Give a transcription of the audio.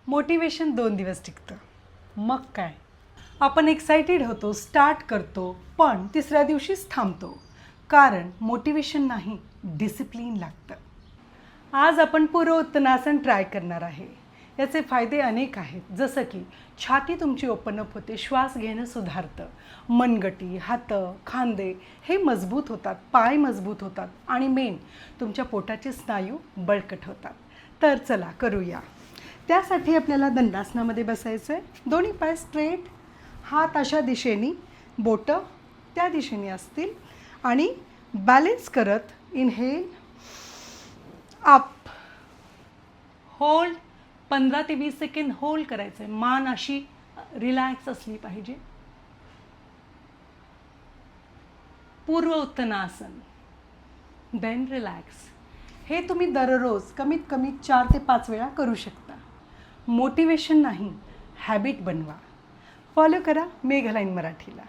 Motivation 2 दिवस टिकतं, मग काय आपण एक्साइटेड होतो, स्टार्ट करतो, पण तिसऱ्या दिवशीच थांबतो. कारण मोटिवेशन नाही, डिसिप्लिन लागतं. आज आपण पूर्वोत्तानासन ट्राय करणार आहे. याचे फायदे अनेक आहेत, जसं की छाती तुमची ओपन अप होते, श्वास घेणं सुधारतं, मनगटी, हात, खांदे हे मजबूत होतात, पाय मजबूत होतात आणि मेन तुमच्या पोटाचे स्नायू बळकट होतात. तर चला करूया. त्यासाठी आपल्याला दंडासनामध्ये बसायचं आहे. दोन्ही पाय स्ट्रेट, हात अशा दिशेने, बोटं त्या दिशेने असतील आणि बॅलेन्स करत इनहेल, अप, होल्ड 15 ते 20 सेकंद होल्ड करायचं आहे. मान अशी रिलॅक्स असली पाहिजे. पूर्व उत्तानासन, देन रिलॅक्स. हे तुम्ही दररोज कमीत कमी 4 ते 5 वेळा करू शकता. मोटिवेशन नाही, हॅबिट बनवा. फॉलो करा मेघलाईन मराठीला.